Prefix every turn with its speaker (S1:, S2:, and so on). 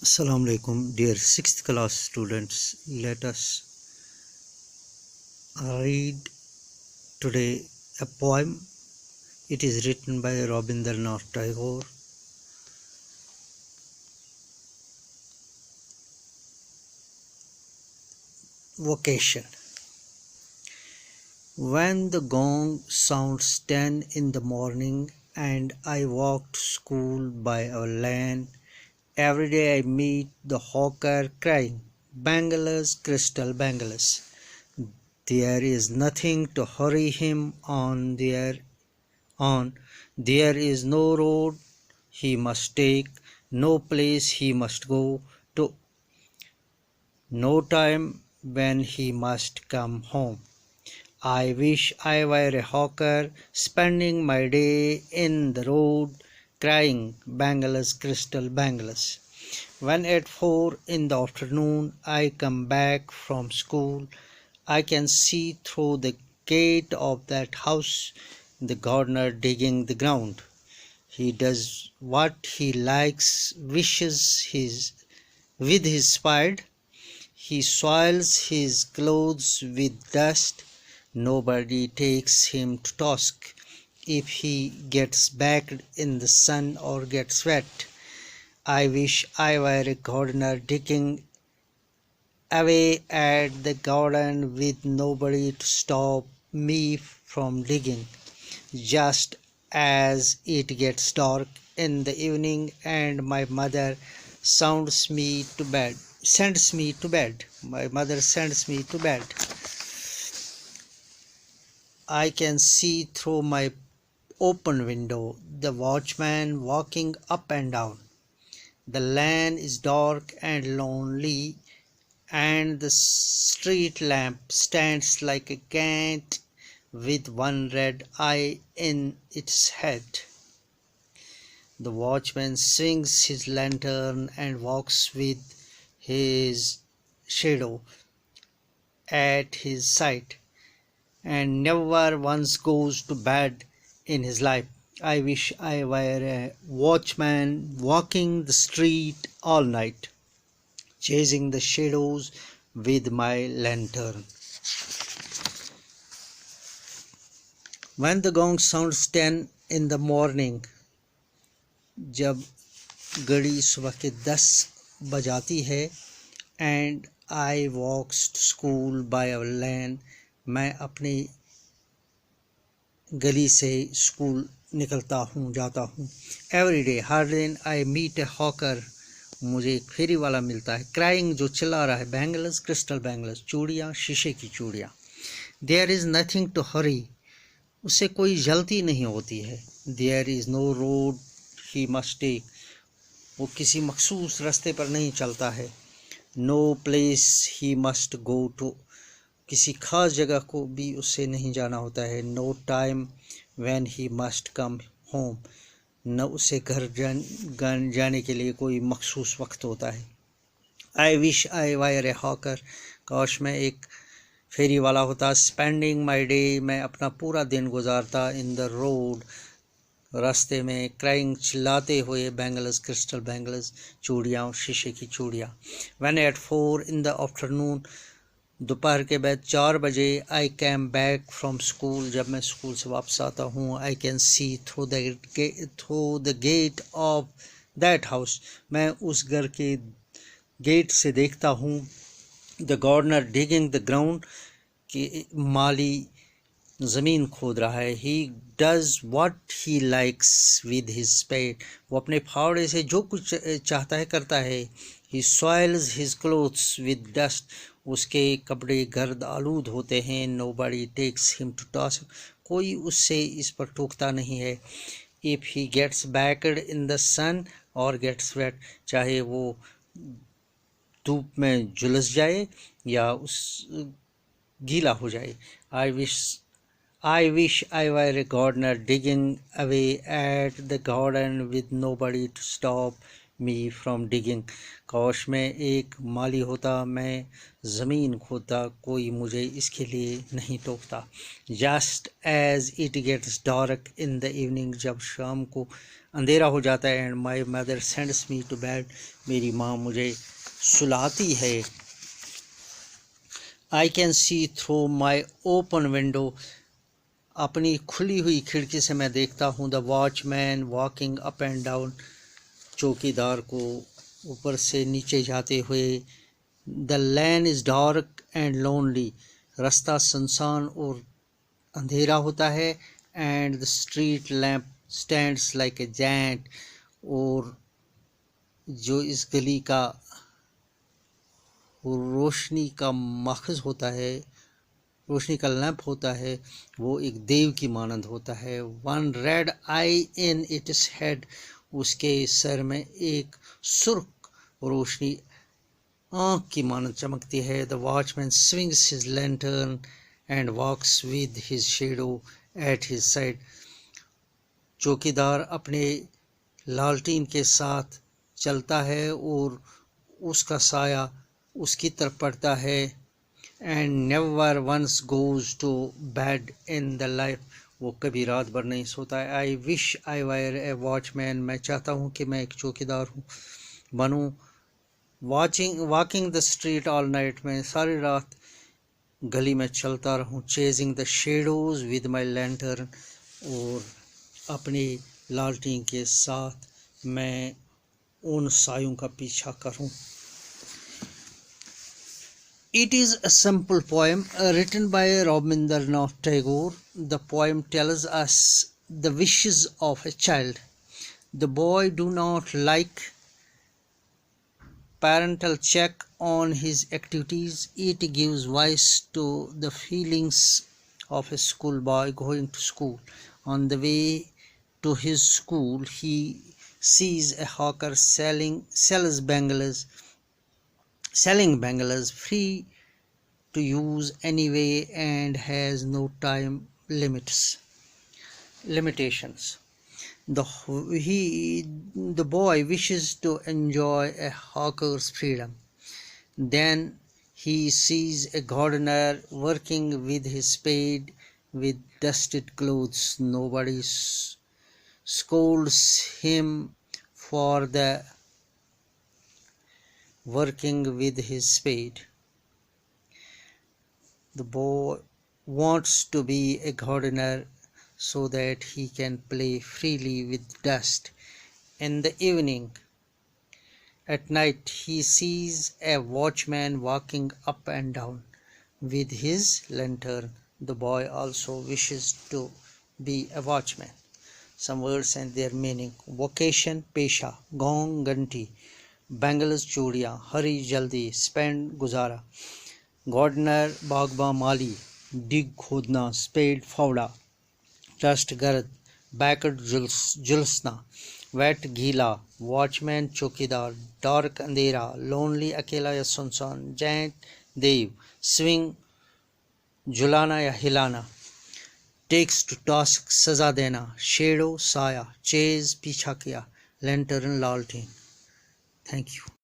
S1: Assalamu alaikum, dear 6th class students. Let us read today a poem. It is written by Rabindranath Tagore. Vocation. When the gong sounds 10 in the morning and I walk to school by our lane, every day I meet the hawker crying, Bangladesh, crystal Bangladesh. There is nothing to hurry him on. There is no road he must take, no place he must go to, no time when he must come home. I wish I were a hawker, spending my day in the road, crying Bangladesh, crystal Bangladesh. When at 4 in the afternoon I come back from school, I can see through the gate of that house the gardener digging the ground. He does what he likes, wishes with his spade. He soils his clothes with dust. Nobody takes him to task if he gets baked in the sun or gets wet. I wish I were a gardener digging away at the garden with nobody to stop me from digging. Just as it gets dark in the evening and my mother sends me to bed. My mother sends me to bed. I can see through my open window the watchman walking up and down. The lane is dark and lonely, and the street lamp stands like a cat with one red eye in its head. The watchman swings his lantern and walks with his shadow at his side, and never once goes to bed in his life. I wish I were a watchman walking the street all night, chasing the shadows with my lantern. When the gong sounds 10 in the morning, जब घड़ी सुबह के 10 बजाती है, and I walks to school by our lane, मैं अपनी गली से स्कूल निकलता हूँ, जाता हूँ. एवरी डे, हर दिन, आई मीट ए हॉकर, मुझे एक फेरी वाला मिलता है, क्राइंग, जो चिल्ला रहा है, बैंगल्स, क्रिस्टल बैंगल्स, चूड़ियाँ, शीशे की चूड़ियाँ. There is nothing to hurry, उससे कोई जल्दी नहीं होती है. There is no road he must take, वो किसी मखसूस रास्ते पर नहीं चलता है. No place he must go to, किसी खास जगह को भी उससे नहीं जाना होता है. No time when he must come home, न उसे घर जाने के लिए कोई मखसूस वक्त होता है. I wish I were A hawker, काश मैं एक फेरी वाला होता. स्पेंडिंग माई डे, मैं अपना पूरा दिन गुजारता इन द रोड, रास्ते में, क्राइंग, चिल्लाते हुए, बैंगल्स, क्रिस्टल बैंगल्स, चूड़ियाँ, शीशे की चूड़ियाँ. When at 4 in the afternoon, दोपहर के बाद 4 बजे, I came back from school, जब मैं स्कूल से वापस आता हूँ, I can see through the gate of that house, मैं उस घर के गेट से देखता हूँ, the gardener digging the ground, कि माली ज़मीन खोद रहा है. He does what he likes with his spade, वो अपने फावड़े से जो कुछ चाहता है करता है. He soils his clothes with dust, उसके कपड़े गर्द आलूद होते हैं. Nobody takes him to task, कोई उससे इस पर टोकता नहीं है. If he gets baked in the sun और गेट्स वेट, चाहे वो धूप में झुलस जाए या उस गीला हो जाए. I wish I were a gardener digging away at the garden with nobody to stop me from digging. काश मैं एक माली होता, मैं ज़मीन खोदता, कोई मुझे इसके लिए नहीं टोकता। Just as it gets dark in the evening, जब शाम को अंधेरा हो जाता है। And my mother sends me to bed, मेरी माँ मुझे सुलाती है। I can see through my open window, अपनी खुली हुई खिड़की से मैं देखता हूँ। The watchman walking up and down, चौकीदार को ऊपर से नीचे जाते हुए। The lane is dark and lonely, रास्ता सुनसान और अंधेरा होता है। And the street lamp stands like a giant, और जो इस गली का रोशनी का माखज़ होता है, रोशनी का लैंप होता है, वो एक देव की मानंद होता है। One red eye in its head, उसके सर में एक सुर्ख रोशनी आँख की मानंद चमकती है। The watchman swings his lantern and walks with his shadow at his side, चौकीदार अपने लालटीन के साथ चलता है और उसका साया उसकी तरफ पड़ता है। And never once goes to bed in the life, वो कभी रात भर नहीं सोता है। I wish I were a watchman, मैं चाहता हूँ कि मैं एक चौकीदार हूँ बनूँ। Walking the street all night, मैं सारी रात गली में चलता रहूँ। Chasing the shadows with my lantern, और अपनी लालटीन के साथ मैं उन सायों का पीछा करूँ। It is a simple poem written by Rabindranath Tagore. The poem tells us the wishes of a child. The boy do not like parental check on his activities. It gives voice to the feelings of a schoolboy going to school. On the way to his school, he sees a hawker selling bangles free to use anyway and has no time limitations. The boy wishes to enjoy a hawker's freedom. Then he sees a gardener working with his spade with dusted clothes. Nobody scolds him for the working with his spade. The boy wants to be a gardener so that he can play freely with dust. In the evening, at night, he sees a watchman walking up and down with his lantern. The boy also wishes to be a watchman. Some words and their meaning. Vocation, pesha, gong, ganti, bangles, चूड़ियाँ, हरी जल्दी, spend, गुजारा, gardener, बागबा, माली, डिग, खोदना, spade, फावड़ा, dust, गर्द, backed, जुलसना, wait, गीला, watchman, चौकीदार, dark, अंधेरा, lonely, अकेला या सुनसान, जैंट, देव, स्विंग, झुलाना या हिलाना, टेक्स टू टास्क, सजा देना, शेडो, साया, चेज, पीछा किया, लैंटर्न, लालटेन। Thank you.